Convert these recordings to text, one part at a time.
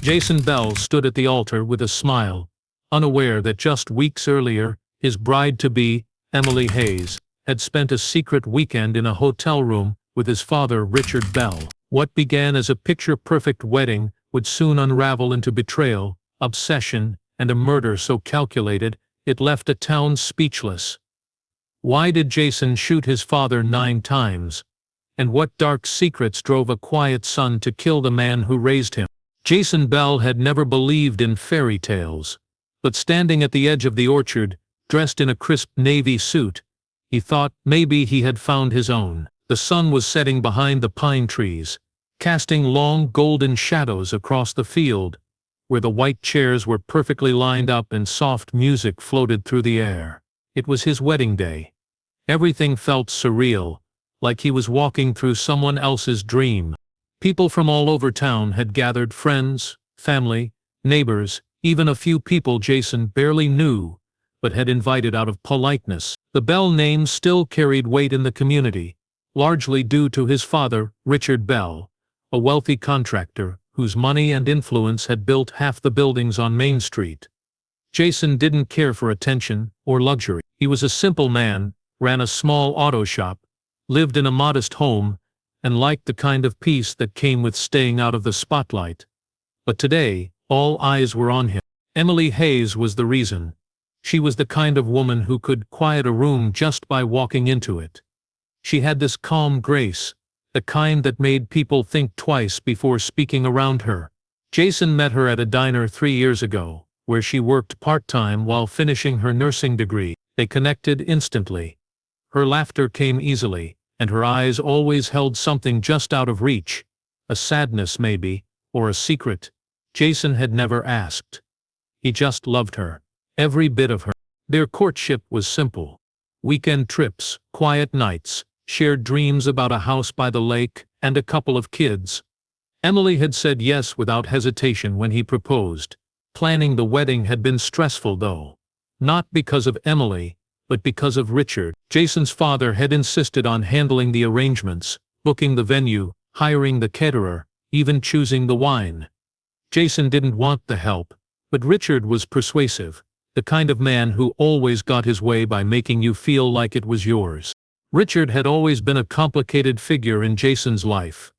Jason Bell stood at the altar with a smile, unaware that just weeks earlier, his bride-to-be, Emily Hayes, had spent a secret weekend in a hotel room with his father, Richard Bell. What began as a picture-perfect wedding would soon unravel into betrayal, obsession, and a murder so calculated it left a town speechless. Why did Jason shoot his father 9 times? And what dark secrets drove a quiet son to kill the man who raised him? Jason Bell had never believed in fairy tales, but standing at the edge of the orchard, dressed in a crisp navy suit, he thought maybe he had found his own. The sun was setting behind the pine trees, casting long golden shadows across the field, where the white chairs were perfectly lined up and soft music floated through the air. It was his wedding day. Everything felt surreal, like he was walking through someone else's dream. People from all over town had gathered, friends, family, neighbors, even a few people Jason barely knew, but had invited out of politeness. The Bell name still carried weight in the community, largely due to his father, Richard Bell, a wealthy contractor whose money and influence had built half the buildings on Main Street. Jason didn't care for attention or luxury. He was a simple man, ran a small auto shop, lived in a modest home, and liked the kind of peace that came with staying out of the spotlight. But today, all eyes were on him. Emily Hayes was the reason. She was the kind of woman who could quiet a room just by walking into it. She had this calm grace, the kind that made people think twice before speaking around her. Jason met her at a diner 3 years ago, where she worked part-time while finishing her nursing degree. They connected instantly. Her laughter came easily, and her eyes always held something just out of reach, a sadness maybe, or a secret. Jason had never asked. He just loved her, every bit of her. Their courtship was simple. Weekend trips, quiet nights, shared dreams about a house by the lake, and a couple of kids. Emily had said yes without hesitation when he proposed. Planning the wedding had been stressful though. Not because of Emily, but because of Richard. Jason's father had insisted on handling the arrangements, booking the venue, hiring the caterer, even choosing the wine. Jason didn't want the help, but Richard was persuasive, the kind of man who always got his way by making you feel like it was yours. Richard had always been a complicated figure in Jason's life.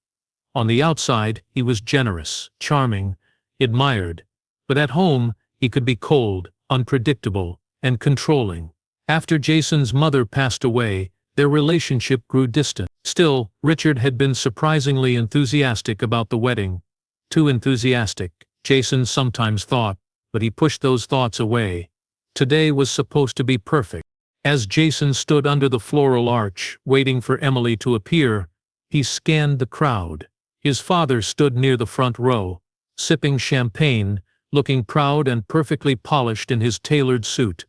On the outside, he was generous, charming, admired, but at home, he could be cold, unpredictable, and controlling. After Jason's mother passed away, their relationship grew distant. Still, Richard had been surprisingly enthusiastic about the wedding. Too enthusiastic, Jason sometimes thought, but he pushed those thoughts away. Today was supposed to be perfect. As Jason stood under the floral arch, waiting for Emily to appear, he scanned the crowd. His father stood near the front row, sipping champagne, looking proud and perfectly polished in his tailored suit.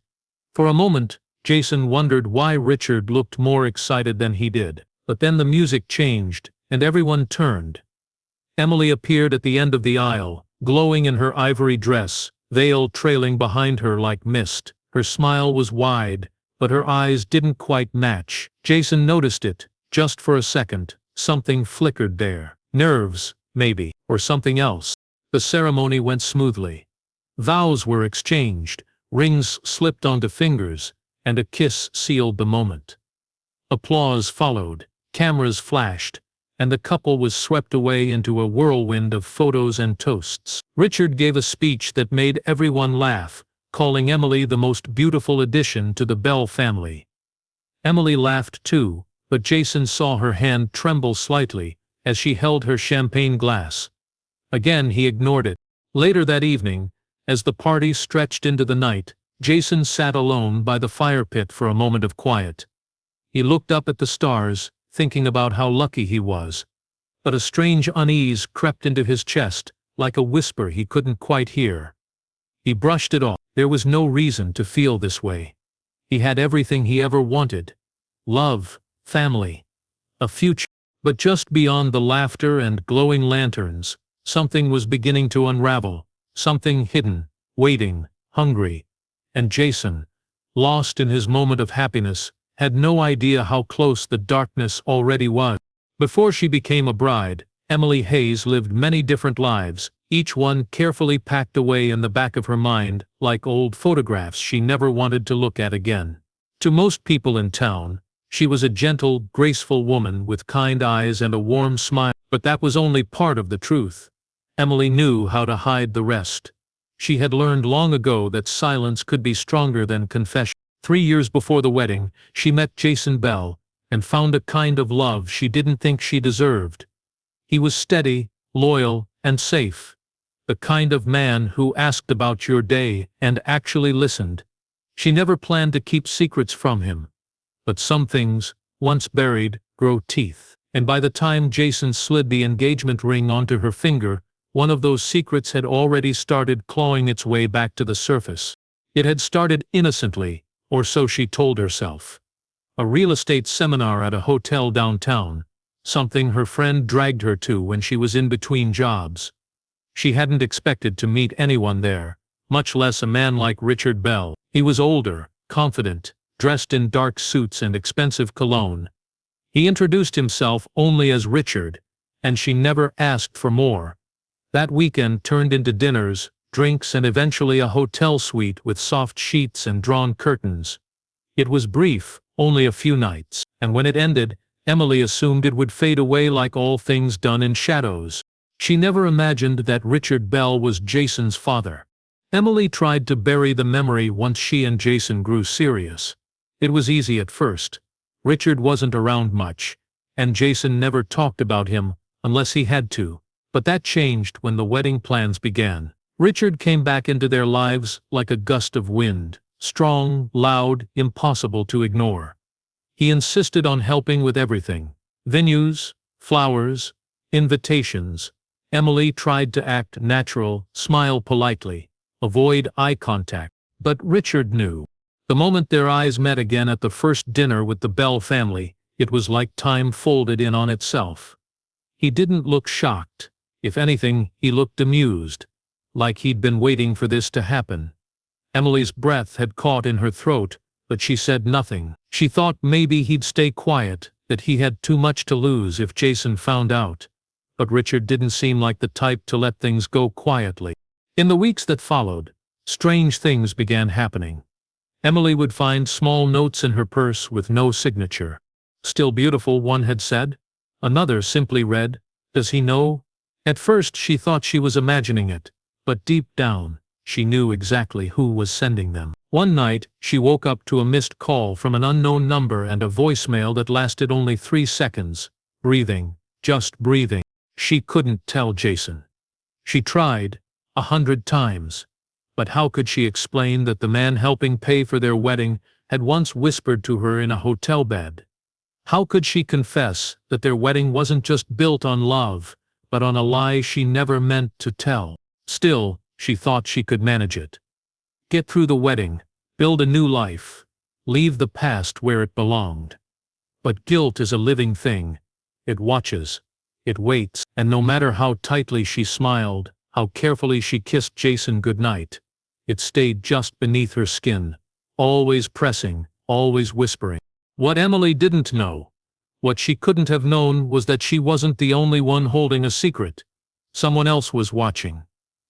For a moment, Jason wondered why Richard looked more excited than he did. But then the music changed, and everyone turned. Emily appeared at the end of the aisle, glowing in her ivory dress, veil trailing behind her like mist. Her smile was wide, but her eyes didn't quite match. Jason noticed it, just for a second. Something flickered there. Nerves, maybe, or something else. The ceremony went smoothly. Vows were exchanged, rings slipped onto fingers, and a kiss sealed the moment. Applause followed, cameras flashed, and the couple was swept away into a whirlwind of photos and toasts. Richard gave a speech that made everyone laugh, calling Emily the most beautiful addition to the Bell family. Emily laughed too, but Jason saw her hand tremble slightly as she held her champagne glass. Again he ignored it. Later that evening, as the party stretched into the night, Jason sat alone by the fire pit for a moment of quiet. He looked up at the stars, thinking about how lucky he was. But a strange unease crept into his chest, like a whisper he couldn't quite hear. He brushed it off. There was no reason to feel this way. He had everything he ever wanted. Love, family, a future. But just beyond the laughter and glowing lanterns, something was beginning to unravel, something hidden, waiting, hungry. And Jason, lost in his moment of happiness, had no idea how close the darkness already was. Before she became a bride, Emily Hayes lived many different lives, each one carefully packed away in the back of her mind like old photographs she never wanted to look at again. To most people in town, she was a gentle, graceful woman with kind eyes and a warm smile, but that was only part of the truth. Emily knew how to hide the rest. She had learned long ago that silence could be stronger than confession. 3 years before the wedding, she met Jason Bell and found a kind of love she didn't think she deserved. He was steady, loyal, and safe. The kind of man who asked about your day and actually listened. She never planned to keep secrets from him. But some things, once buried, grow teeth. And by the time Jason slid the engagement ring onto her finger, one of those secrets had already started clawing its way back to the surface. It had started innocently, or so she told herself. A real estate seminar at a hotel downtown, something her friend dragged her to when she was in between jobs. She hadn't expected to meet anyone there, much less a man like Richard Bell. He was older, confident, dressed in dark suits and expensive cologne. He introduced himself only as Richard, and she never asked for more. That weekend turned into dinners, drinks, and eventually a hotel suite with soft sheets and drawn curtains. It was brief, only a few nights, and when it ended, Emily assumed it would fade away like all things done in shadows. She never imagined that Richard Bell was Jason's father. Emily tried to bury the memory once she and Jason grew serious. It was easy at first. Richard wasn't around much, and Jason never talked about him unless he had to. But that changed when the wedding plans began. Richard came back into their lives like a gust of wind, strong, loud, impossible to ignore. He insisted on helping with everything: venues, flowers, invitations. Emily tried to act natural, smile politely, avoid eye contact. But Richard knew. The moment their eyes met again at the first dinner with the Bell family, it was like time folded in on itself. He didn't look shocked. If anything, he looked amused, like he'd been waiting for this to happen. Emily's breath had caught in her throat, but she said nothing. She thought maybe he'd stay quiet, that he had too much to lose if Jason found out. But Richard didn't seem like the type to let things go quietly. In the weeks that followed, strange things began happening. Emily would find small notes in her purse with no signature. "Still beautiful," one had said. Another simply read, "Does he know?" At first she thought she was imagining it, but deep down, she knew exactly who was sending them. One night, she woke up to a missed call from an unknown number and a voicemail that lasted only 3 seconds. Breathing, just breathing. She couldn't tell Jason. She tried, 100 times. But how could she explain that the man helping pay for their wedding had once whispered to her in a hotel bed? How could she confess that their wedding wasn't just built on love, but on a lie she never meant to tell? Still, she thought she could manage it. Get through the wedding, build a new life, leave the past where it belonged. But guilt is a living thing. It watches, it waits, and no matter how tightly she smiled, how carefully she kissed Jason goodnight, it stayed just beneath her skin, always pressing, always whispering. What Emily didn't know, what she couldn't have known, was that she wasn't the only one holding a secret. Someone else was watching.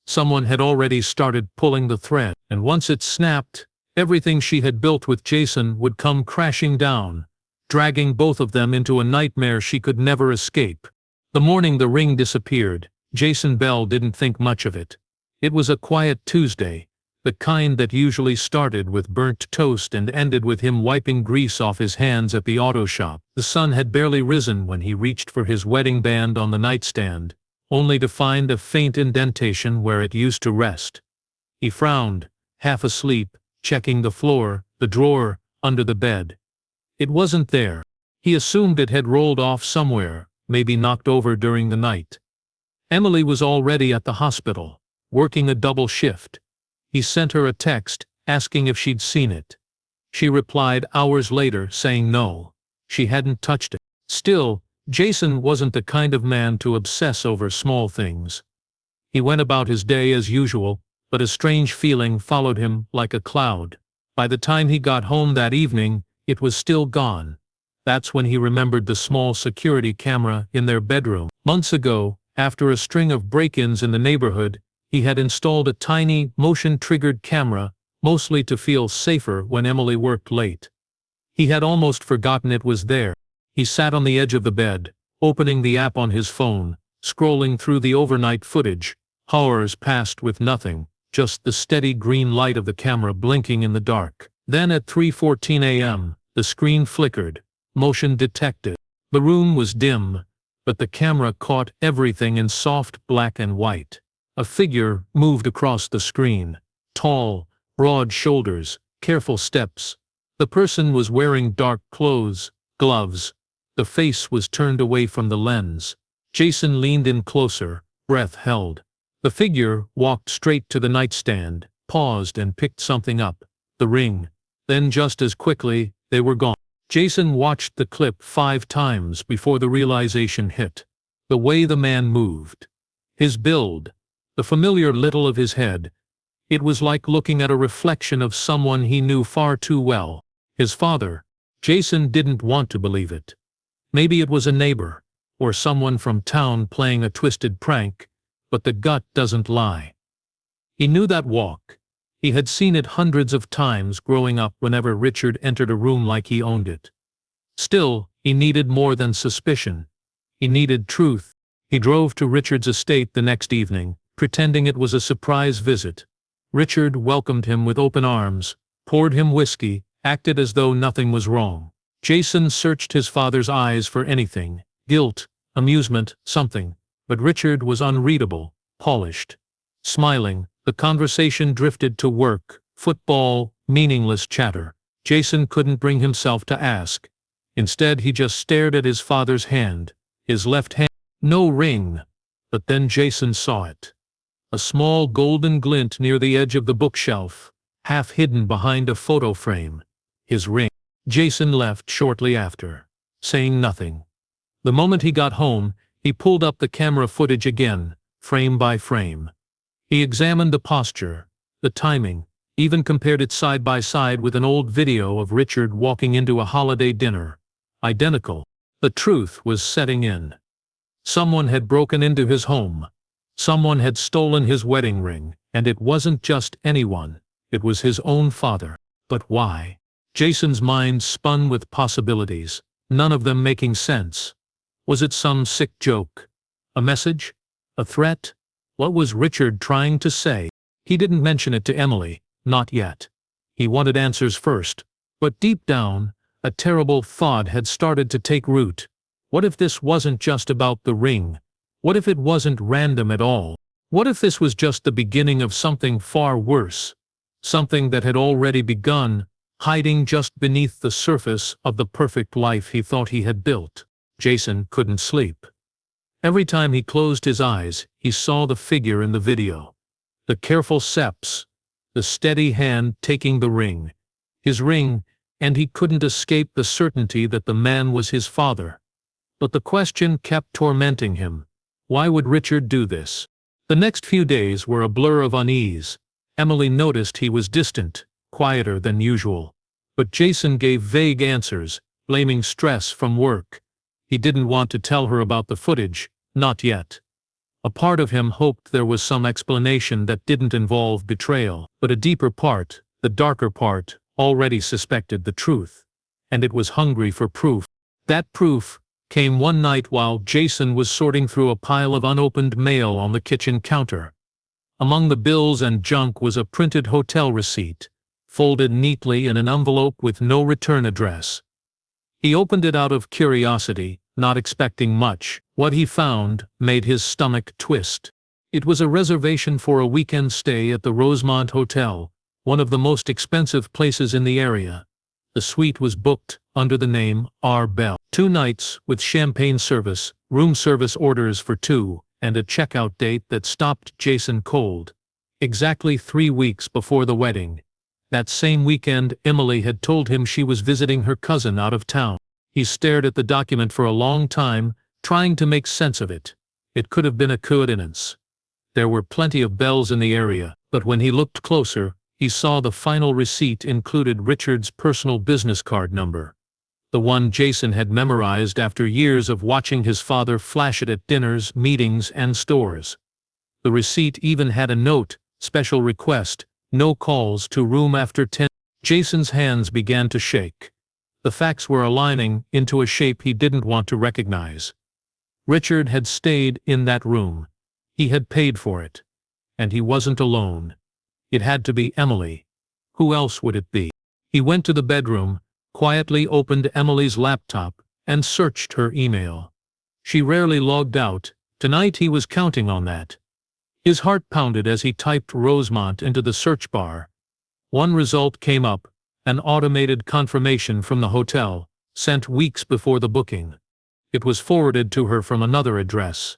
Someone had already started pulling the thread, and once it snapped, everything she had built with Jason would come crashing down, dragging both of them into a nightmare she could never escape. The morning the ring disappeared, Jason Bell didn't think much of it. It was a quiet Tuesday, the kind that usually started with burnt toast and ended with him wiping grease off his hands at the auto shop. The sun had barely risen when he reached for his wedding band on the nightstand, only to find a faint indentation where it used to rest. He frowned, half asleep, checking the floor, the drawer, under the bed. It wasn't there. He assumed it had rolled off somewhere, maybe knocked over during the night. Emily was already at the hospital, working a double shift. He sent her a text, asking if she'd seen it. She replied hours later, saying no, she hadn't touched it. Still, Jason wasn't the kind of man to obsess over small things. He went about his day as usual, but a strange feeling followed him like a cloud. By the time he got home that evening, it was still gone. That's when he remembered the small security camera in their bedroom. Months ago, After a string of break-ins in the neighborhood, he had installed a tiny, motion-triggered camera, mostly to feel safer when Emily worked late. He had almost forgotten it was there. He sat on the edge of the bed, opening the app on his phone, scrolling through the overnight footage. Hours passed with nothing, just the steady green light of the camera blinking in the dark. Then at 3:14 a.m., the screen flickered, motion detected. The room was dim, but the camera caught everything in soft black and white. A figure moved across the screen. Tall, broad shoulders, careful steps. The person was wearing dark clothes, gloves. The face was turned away from the lens. Jason leaned in closer, breath held. The figure walked straight to the nightstand, paused and picked something up. The ring. Then just as quickly, they were gone. Jason watched the clip 5 times before the realization hit. The way the man moved. His build. The familiar little of his head. It was like looking at a reflection of someone he knew far too well. His father. Jason didn't want to believe it. Maybe it was a neighbor, or someone from town playing a twisted prank, but the gut doesn't lie. He knew that walk. He had seen it hundreds of times growing up whenever Richard entered a room like he owned it. Still, he needed more than suspicion. He needed truth. He drove to Richard's estate the next evening, pretending it was a surprise visit. Richard welcomed him with open arms, poured him whiskey, acted as though nothing was wrong. Jason searched his father's eyes for anything, guilt, amusement, something, but Richard was unreadable, polished. Smiling, the conversation drifted to work, football, meaningless chatter. Jason couldn't bring himself to ask. Instead he just stared at his father's hand, his left hand. No ring. But then Jason saw it. A small golden glint near the edge of the bookshelf, half hidden behind a photo frame. His ring. Jason left shortly after, saying nothing. The moment he got home, he pulled up the camera footage again, frame by frame. He examined the posture, the timing, even compared it side by side with an old video of Richard walking into a holiday dinner. Identical. The truth was setting in. Someone had broken into his home. Someone had stolen his wedding ring, and it wasn't just anyone. It was his own father. But why? Jason's mind spun with possibilities, none of them making sense. Was it some sick joke? A message? A threat? What was Richard trying to say? He didn't mention it to Emily, not yet. He wanted answers first. But deep down, a terrible thought had started to take root. What if this wasn't just about the ring? What if it wasn't random at all? What if this was just the beginning of something far worse? Something that had already begun, hiding just beneath the surface of the perfect life he thought he had built. Jason couldn't sleep. Every time he closed his eyes, he saw the figure in the video. The careful steps, the steady hand taking the ring. His ring, and he couldn't escape the certainty that the man was his father. But the question kept tormenting him. Why would Richard do this? The next few days were a blur of unease. Emily noticed he was distant, quieter than usual. But Jason gave vague answers, blaming stress from work. He didn't want to tell her about the footage, not yet. A part of him hoped there was some explanation that didn't involve betrayal, but a deeper part, the darker part, already suspected the truth. And it was hungry for proof. That proof came one night while Jason was sorting through a pile of unopened mail on the kitchen counter. Among the bills and junk was a printed hotel receipt, folded neatly in an envelope with no return address. He opened it out of curiosity, not expecting much. What he found made his stomach twist. It was a reservation for a weekend stay at the Rosemont Hotel, one of the most expensive places in the area. The suite was booked under the name R. Bell. 2 nights with champagne service, room service orders for 2, and a checkout date that stopped Jason cold. Exactly 3 weeks before the wedding. That same weekend, Emily had told him she was visiting her cousin out of town. He stared at the document for a long time, trying to make sense of it. It could have been a coincidence. There were plenty of Bells in the area, but when he looked closer, he saw the final receipt included Richard's personal business card number. the one Jason had memorized after years of watching his father flash it at dinners, meetings, and stores. The receipt even had a note, special request, no calls to room after 10. Jason's hands began to shake. The facts were aligning into a shape he didn't want to recognize. Richard had stayed in that room. He had paid for it. And he wasn't alone. It had to be Emily. Who else would it be? He went to the bedroom, quietly opened Emily's laptop, and searched her email. She rarely logged out. Tonight he was counting on that. His heart pounded as he typed Rosemont into the search bar. One result came up, an automated confirmation from the hotel, sent weeks before the booking. It was forwarded to her from another address.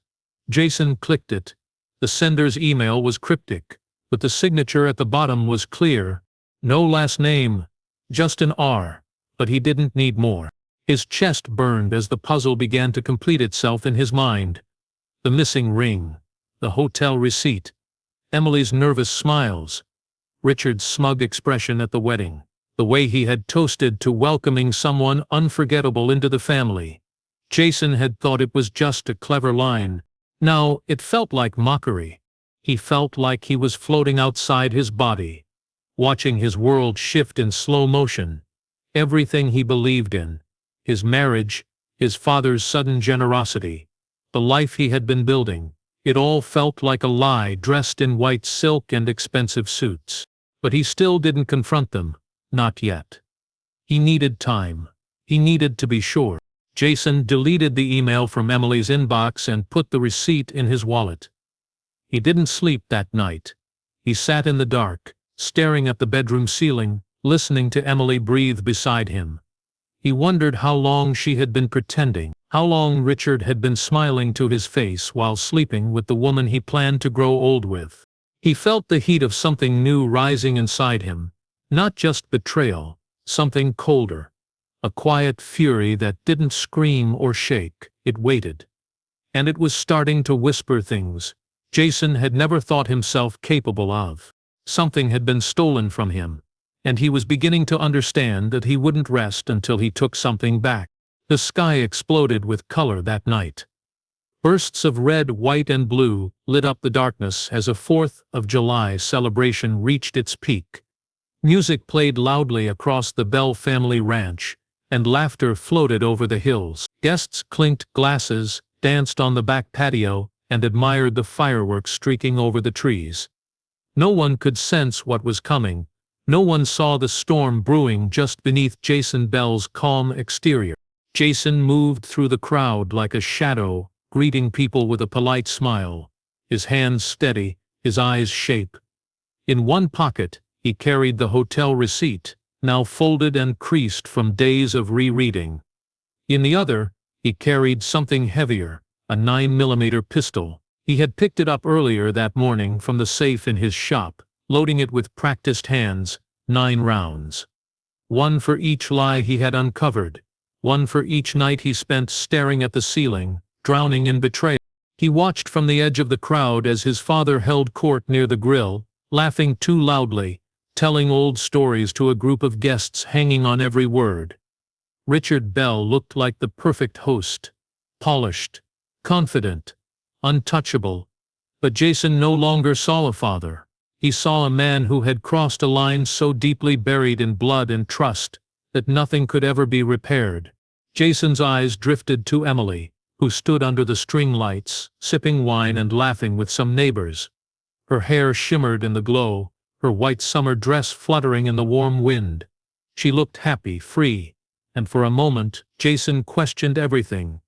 Jason clicked it. The sender's email was cryptic, but the signature at the bottom was clear. No last name, just an R, but he didn't need more. His chest burned as the puzzle began to complete itself in his mind. The missing ring, the hotel receipt, Emily's nervous smiles, Richard's smug expression at the wedding, the way he had toasted to welcoming someone unforgettable into the family. Jason had thought it was just a clever line. Now it felt like mockery. He felt like he was floating outside his body, watching his world shift in slow motion. Everything he believed in, his marriage, his father's sudden generosity, the life he had been building, it all felt like a lie dressed in white silk and expensive suits. But he still didn't confront them, not yet. He needed time. He needed to be sure. Jason deleted the email from Emily's inbox and put the receipt in his wallet. He didn't sleep that night. He sat in the dark, staring at the bedroom ceiling, listening to Emily breathe beside him. He wondered how long she had been pretending, how long Richard had been smiling to his face while sleeping with the woman he planned to grow old with. He felt the heat of something new rising inside him, not just betrayal, something colder. A quiet fury that didn't scream or shake, it waited. And it was starting to whisper things Jason had never thought himself capable of. Something had been stolen from him, and he was beginning to understand that he wouldn't rest until he took something back. The sky exploded with color that night. Bursts of red, white, and blue lit up the darkness as a 4th of July celebration reached its peak. Music played loudly across the Bell family ranch, and laughter floated over the hills. Guests clinked glasses, danced on the back patio, and admired the fireworks streaking over the trees. No one could sense what was coming. No one saw the storm brewing just beneath Jason Bell's calm exterior. Jason moved through the crowd like a shadow, greeting people with a polite smile, his hands steady, his eyes shape. In one pocket, he carried the hotel receipt, now folded and creased from days of rereading. In the other, he carried something heavier, a 9mm pistol. He had picked it up earlier that morning from the safe in his shop, loading it with practiced hands, 9 rounds. One for each lie he had uncovered, one for each night he spent staring at the ceiling, drowning in betrayal. He watched from the edge of the crowd as his father held court near the grill, laughing too loudly, telling old stories to a group of guests hanging on every word. Richard Bell looked like the perfect host, polished, confident, untouchable. But Jason no longer saw a father. He saw a man who had crossed a line so deeply buried in blood and trust that nothing could ever be repaired. Jason's eyes drifted to Emily, who stood under the string lights, sipping wine and laughing with some neighbors. Her hair shimmered in the glow, her white summer dress fluttering in the warm wind. She looked happy, free, and for a moment, Jason questioned everything.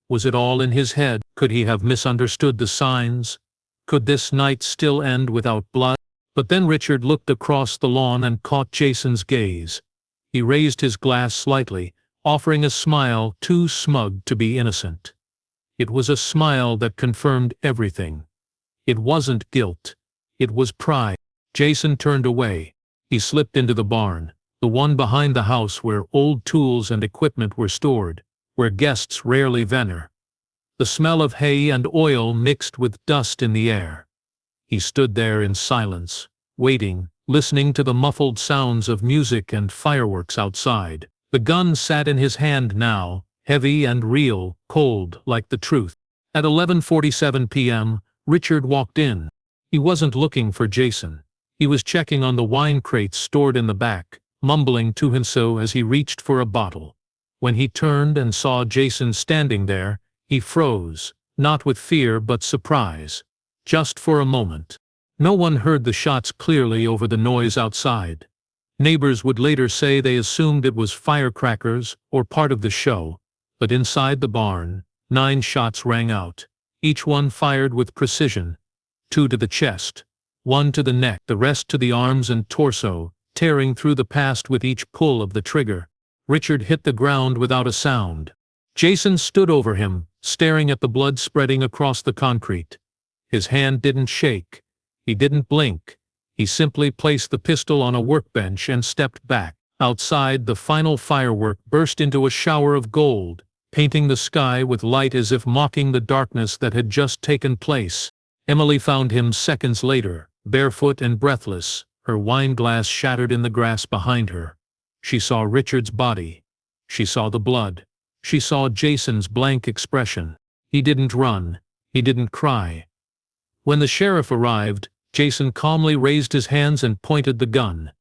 Was it all in his head? Could he have misunderstood the signs? Could this night still end without blood? But then Richard looked across the lawn and caught Jason's gaze. He raised his glass slightly, offering a smile too smug to be innocent. It was a smile that confirmed everything. It wasn't guilt. It was pride. Jason turned away. He slipped into the barn, the one behind the house where old tools and equipment were stored, where guests rarely venture. The smell of hay and oil mixed with dust in the air. He stood there in silence, waiting, listening to the muffled sounds of music and fireworks outside. The gun sat in his hand now, heavy and real, cold like the truth. At 11:47 p.m., Richard walked in. He wasn't looking for Jason. He was checking on the wine crates stored in the back, mumbling to himself as he reached for a bottle. When he turned and saw Jason standing there, he froze, not with fear but surprise. Just for a moment. No one heard the shots clearly over the noise outside. Neighbors would later say they assumed it was firecrackers or part of the show, but inside the barn, 9 shots rang out, each one fired with precision. 2 to the chest, 1 to the neck, the rest to the arms and torso, tearing through the past with each pull of the trigger. Richard hit the ground without a sound. Jason stood over him, staring at the blood spreading across the concrete. His hand didn't shake. He didn't blink. He simply placed the pistol on a workbench and stepped back. Outside, the final firework burst into a shower of gold, painting the sky with light as if mocking the darkness that had just taken place. Emily found him seconds later, barefoot and breathless, her wine glass shattered in the grass behind her. She saw Richard's body. She saw the blood. She saw Jason's blank expression. He didn't run. He didn't cry. When the sheriff arrived, Jason calmly raised his hands and pointed the gun.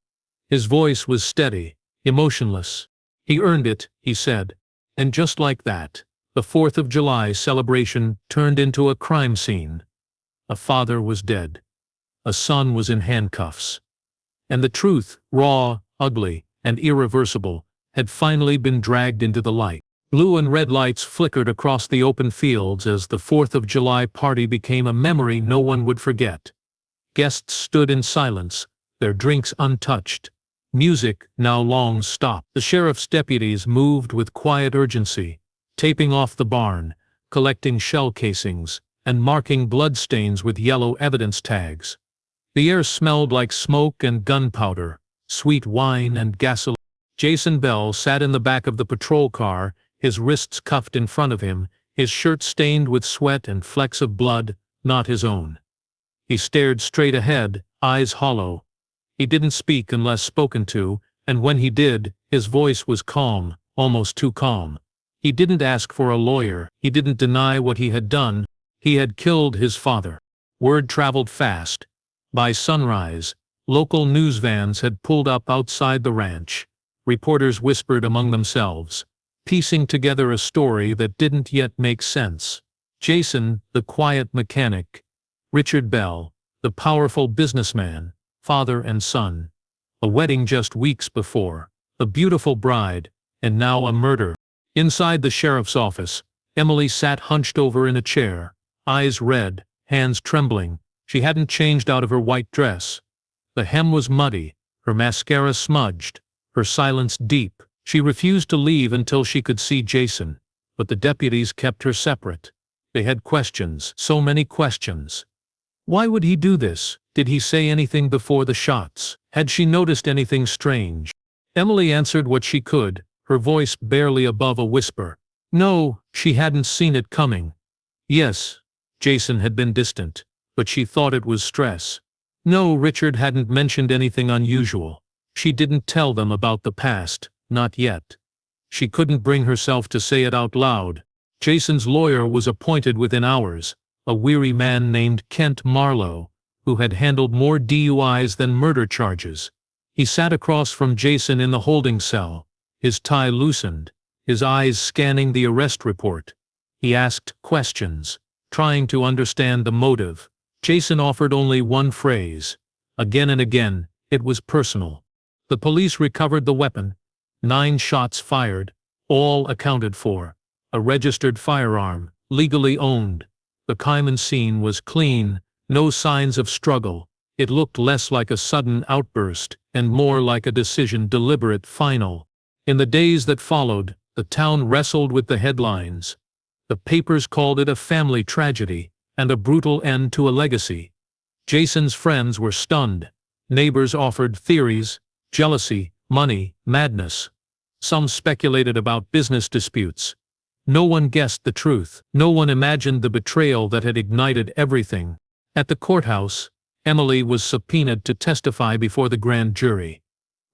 His voice was steady, emotionless. "He earned it," he said. And just like that, the 4th of July celebration turned into a crime scene. A father was dead. A son was in handcuffs. And the truth, raw, ugly, and irreversible, had finally been dragged into the light. Blue and red lights flickered across the open fields as the 4th of July party became a memory no one would forget. Guests stood in silence, their drinks untouched. Music, now long stopped. The sheriff's deputies moved with quiet urgency, taping off the barn, collecting shell casings, and marking bloodstains with yellow evidence tags. The air smelled like smoke and gunpowder, sweet wine and gasoline. Jason Bell sat in the back of the patrol car, his wrists cuffed in front of him, his shirt stained with sweat and flecks of blood, not his own. He stared straight ahead, eyes hollow. He didn't speak unless spoken to, and when he did, his voice was calm, almost too calm. He didn't ask for a lawyer, he didn't deny what he had done. He had killed his father. Word traveled fast. By sunrise, local news vans had pulled up outside the ranch. Reporters whispered among themselves, piecing together a story that didn't yet make sense. Jason, the quiet mechanic. Richard Bell, the powerful businessman, father and son. A wedding just weeks before, a beautiful bride, and now a murder. Inside the sheriff's office, Emily sat hunched over in a chair, eyes red, hands trembling. She hadn't changed out of her white dress. The hem was muddy, her mascara smudged, her silence deep. She refused to leave until she could see Jason, but the deputies kept her separate. They had questions, so many questions. Why would he do this? Did he say anything before the shots? Had she noticed anything strange? Emily answered what she could, her voice barely above a whisper. No, she hadn't seen it coming. Yes, Jason had been distant, but she thought it was stress. No, Richard hadn't mentioned anything unusual. She didn't tell them about the past, not yet. She couldn't bring herself to say it out loud. Jason's lawyer was appointed within hours, a weary man named Kent Marlowe, who had handled more DUIs than murder charges. He sat across from Jason in the holding cell, his tie loosened, his eyes scanning the arrest report. He asked questions, trying to understand the motive. Jason offered only one phrase. Again and again, it was personal. The police recovered the weapon. 9 shots fired, all accounted for. A registered firearm, legally owned. The crime scene was clean, no signs of struggle. It looked less like a sudden outburst, and more like a decision deliberate, final. In the days that followed, the town wrestled with the headlines. The papers called it a family tragedy, and a brutal end to a legacy. Jason's friends were stunned. Neighbors offered theories: jealousy, money, madness. Some speculated about business disputes. No one guessed the truth. No one imagined the betrayal that had ignited everything. At the courthouse, Emily was subpoenaed to testify before the grand jury.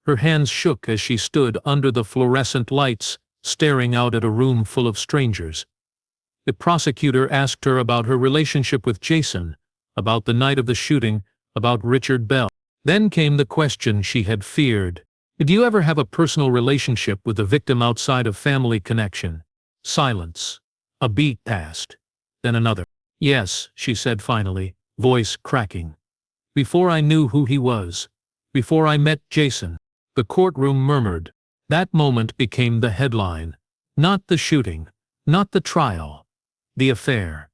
Her hands shook as she stood under the fluorescent lights, staring out at a room full of strangers. The prosecutor asked her about her relationship with Jason, about the night of the shooting, about Richard Bell. Then came the question she had feared. Did you ever have a personal relationship with the victim outside of family connection? Silence. A beat passed. Then another. Yes, she said finally, voice cracking. Before I knew who he was. Before I met Jason. The courtroom murmured. That moment became the headline. Not the shooting. Not the trial. The affair.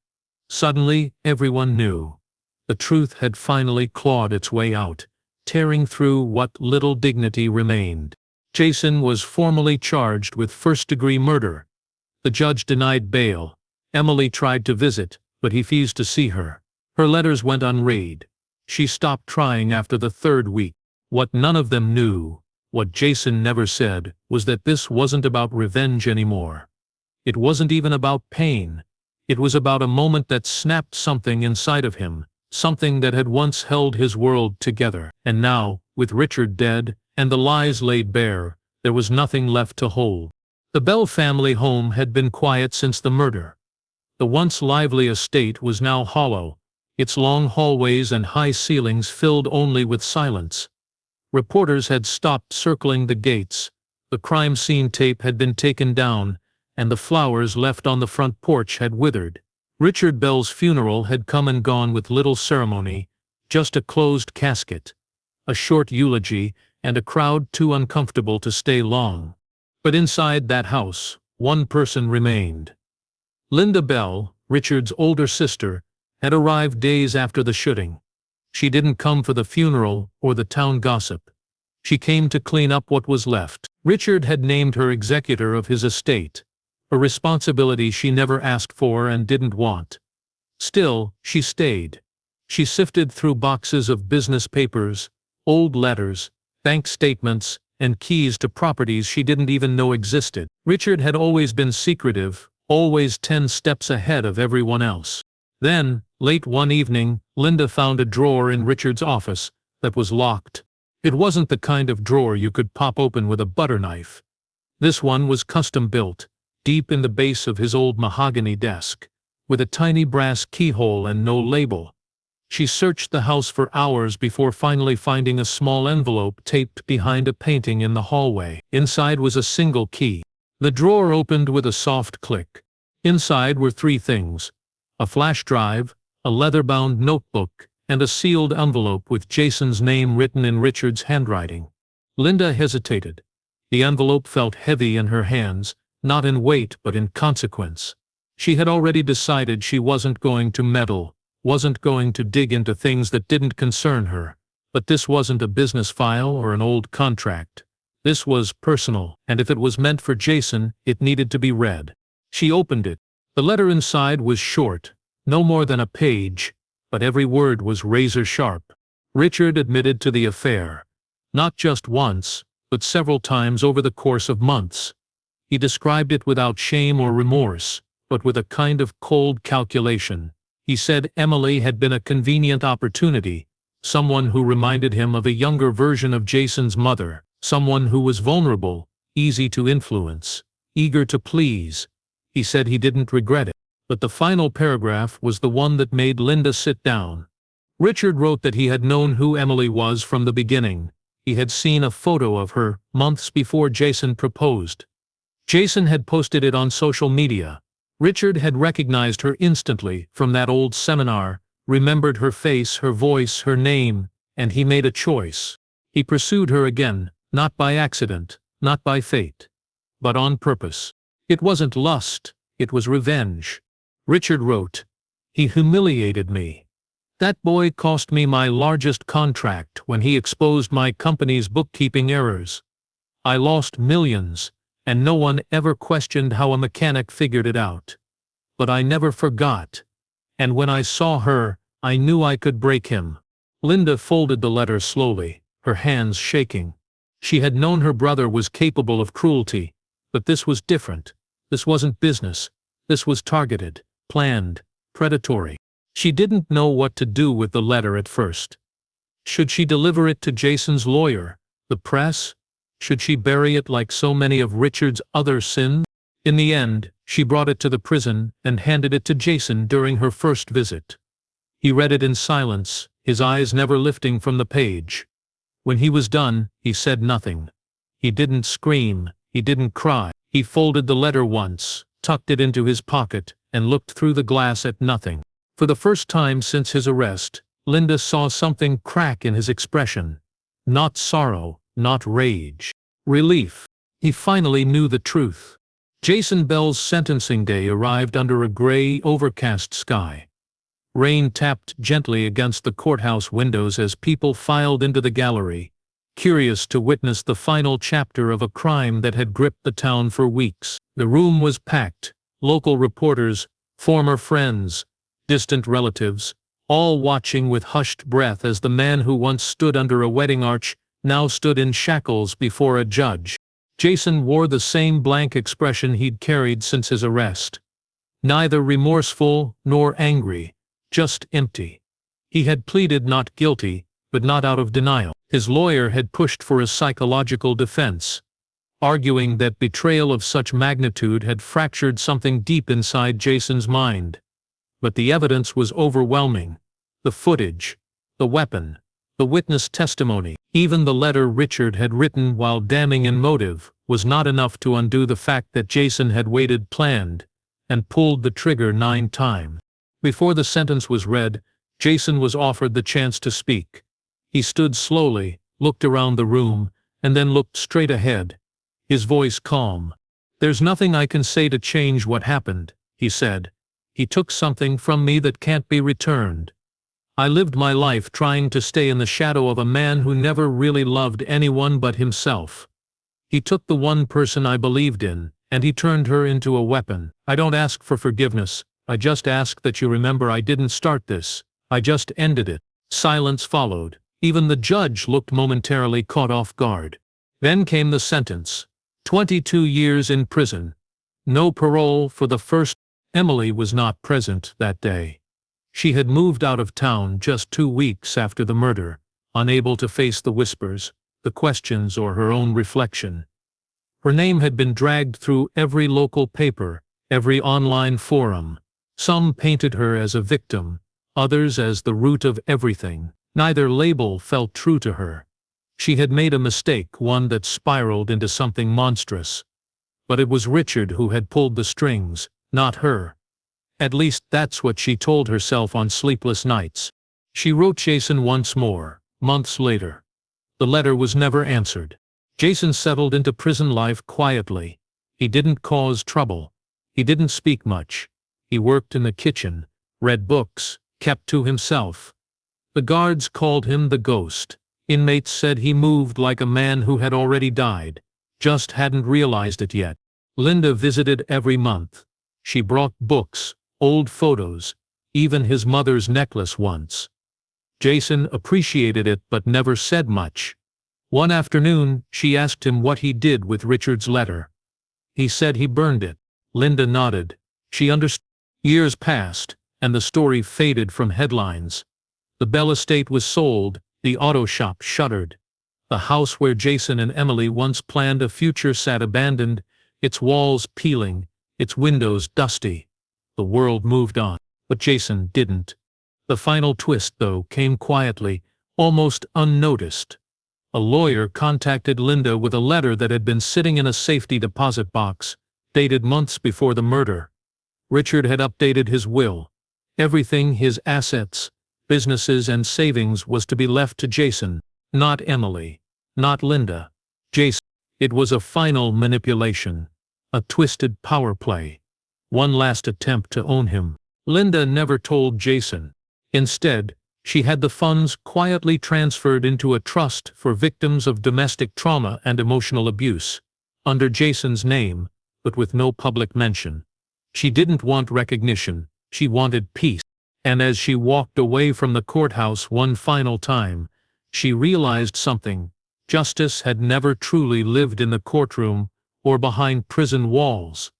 Suddenly, everyone knew. The truth had finally clawed its way out, tearing through what little dignity remained. Jason was formally charged with first-degree murder. The judge denied bail. Emily tried to visit, but he refused to see her. Her letters went unread. She stopped trying after the third week. What none of them knew, what Jason never said, was that this wasn't about revenge anymore. It wasn't even about pain. It was about a moment that snapped something inside of him, something that had once held his world together. And now, with Richard dead, and the lies laid bare, there was nothing left to hold. The Bell family home had been quiet since the murder. The once lively estate was now hollow, its long hallways and high ceilings filled only with silence. Reporters had stopped circling the gates, the crime scene tape had been taken down, and the flowers left on the front porch had withered. Richard Bell's funeral had come and gone with little ceremony, just a closed casket, a short eulogy, and a crowd too uncomfortable to stay long. But inside that house, one person remained. Linda Bell, Richard's older sister, had arrived days after the shooting. She didn't come for the funeral or the town gossip. She came to clean up what was left. Richard had named her executor of his estate, a responsibility she never asked for and didn't want. Still, she stayed. She sifted through boxes of business papers, old letters, bank statements, and keys to properties she didn't even know existed. Richard had always been secretive, always 10 steps ahead of everyone else. Then, late one evening, Linda found a drawer in Richard's office that was locked. It wasn't the kind of drawer you could pop open with a butter knife. This one was custom-built, deep in the base of his old mahogany desk, with a tiny brass keyhole and no label. She searched the house for hours before finally finding a small envelope taped behind a painting in the hallway. Inside was a single key. The drawer opened with a soft click. Inside were 3 things: a flash drive, a leather-bound notebook, and a sealed envelope with Jason's name written in Richard's handwriting. Linda hesitated. The envelope felt heavy in her hands, not in weight but in consequence. She had already decided she wasn't going to meddle, wasn't going to dig into things that didn't concern her. But this wasn't a business file or an old contract. This was personal, and if it was meant for Jason, it needed to be read. She opened it. The letter inside was short, no more than a page, but every word was razor-sharp. Richard admitted to the affair. Not just once, but several times over the course of months. He described it without shame or remorse, but with a kind of cold calculation. He said Emily had been a convenient opportunity, someone who reminded him of a younger version of Jason's mother, someone who was vulnerable, easy to influence, eager to please. He said he didn't regret it. But the final paragraph was the one that made Linda sit down. Richard wrote that he had known who Emily was from the beginning. He had seen a photo of her months before Jason proposed. Jason had posted it on social media. Richard had recognized her instantly from that old seminar, remembered her face, her voice, her name, and he made a choice. He pursued her again, not by accident, not by fate, but on purpose. It wasn't lust, it was revenge. Richard wrote, "He humiliated me. That boy cost me my largest contract when he exposed my company's bookkeeping errors. I lost millions, and no one ever questioned how a mechanic figured it out. But I never forgot. And when I saw her, I knew I could break him." Linda folded the letter slowly, her hands shaking. She had known her brother was capable of cruelty, but this was different. This wasn't business. This was targeted, planned, predatory. She didn't know what to do with the letter at first. Should she deliver it to Jason's lawyer, the press, Should she bury it like so many of Richard's other sins? In the end, she brought it to the prison and handed it to Jason during her first visit. He read it in silence, his eyes never lifting from the page. When he was done, he said nothing. He didn't scream, he didn't cry. He folded the letter once, tucked it into his pocket, and looked through the glass at nothing. For the first time since his arrest, Linda saw something crack in his expression. Not sorrow, not rage. Relief. He finally knew the truth. Jason Bell's sentencing day arrived under a gray, overcast sky. Rain tapped gently against the courthouse windows as people filed into the gallery, curious to witness the final chapter of a crime that had gripped the town for weeks. The room was packed, local reporters, former friends, distant relatives, all watching with hushed breath as the man who once stood under a wedding arch now stood in shackles before a judge. Jason wore the same blank expression he'd carried since his arrest. Neither remorseful nor angry, just empty. He had pleaded not guilty, but not out of denial. His lawyer had pushed for a psychological defense, arguing that betrayal of such magnitude had fractured something deep inside Jason's mind. But the evidence was overwhelming. The footage, the weapon, the witness testimony, even the letter Richard had written while damning in motive, was not enough to undo the fact that Jason had waited, planned, and pulled the trigger 9 times. Before the sentence was read, Jason was offered the chance to speak. He stood slowly, looked around the room, and then looked straight ahead, his voice calm. "There's nothing I can say to change what happened," he said. "He took something from me that can't be returned. I lived my life trying to stay in the shadow of a man who never really loved anyone but himself. He took the one person I believed in, and he turned her into a weapon. I don't ask for forgiveness, I just ask that you remember I didn't start this, I just ended it." Silence followed. Even the judge looked momentarily caught off guard. Then came the sentence. 22 years in prison. No parole for the first. Emily was not present that day. She had moved out of town just 2 weeks after the murder, unable to face the whispers, the questions, or her own reflection. Her name had been dragged through every local paper, every online forum. Some painted her as a victim, others as the root of everything. Neither label felt true to her. She had made a mistake, one that spiraled into something monstrous. But it was Richard who had pulled the strings, not her. At least that's what she told herself on sleepless nights. She wrote Jason once more, months later. The letter was never answered. Jason settled into prison life quietly. He didn't cause trouble. He didn't speak much. He worked in the kitchen, read books, kept to himself. The guards called him the ghost. Inmates said he moved like a man who had already died, just hadn't realized it yet. Linda visited every month. She brought books, old photos, even his mother's necklace once. Jason appreciated it but never said much. One afternoon, she asked him what he did with Richard's letter. He said he burned it. Linda nodded. She understood. Years passed, and the story faded from headlines. The Bell estate was sold, the auto shop shuttered. The house where Jason and Emily once planned a future sat abandoned, its walls peeling, its windows dusty. The world moved on, but Jason didn't. The final twist, though, came quietly, almost unnoticed. A lawyer contacted Linda with a letter that had been sitting in a safety deposit box, dated months before the murder. Richard had updated his will. Everything, his assets, businesses and savings, was to be left to Jason, not Emily, not Linda. Jason. It was a final manipulation, a twisted power play, one last attempt to own him. Linda never told Jason. Instead, she had the funds quietly transferred into a trust for victims of domestic trauma and emotional abuse, under Jason's name, but with no public mention. She didn't want recognition, she wanted peace. And as she walked away from the courthouse one final time, she realized something. Justice had never truly lived in the courtroom or behind prison walls.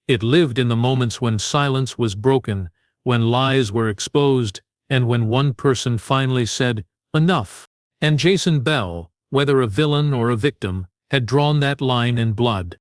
It lived in the moments when silence was broken, when lies were exposed, and when one person finally said, "Enough." And Jason Bell, whether a villain or a victim, had drawn that line in blood.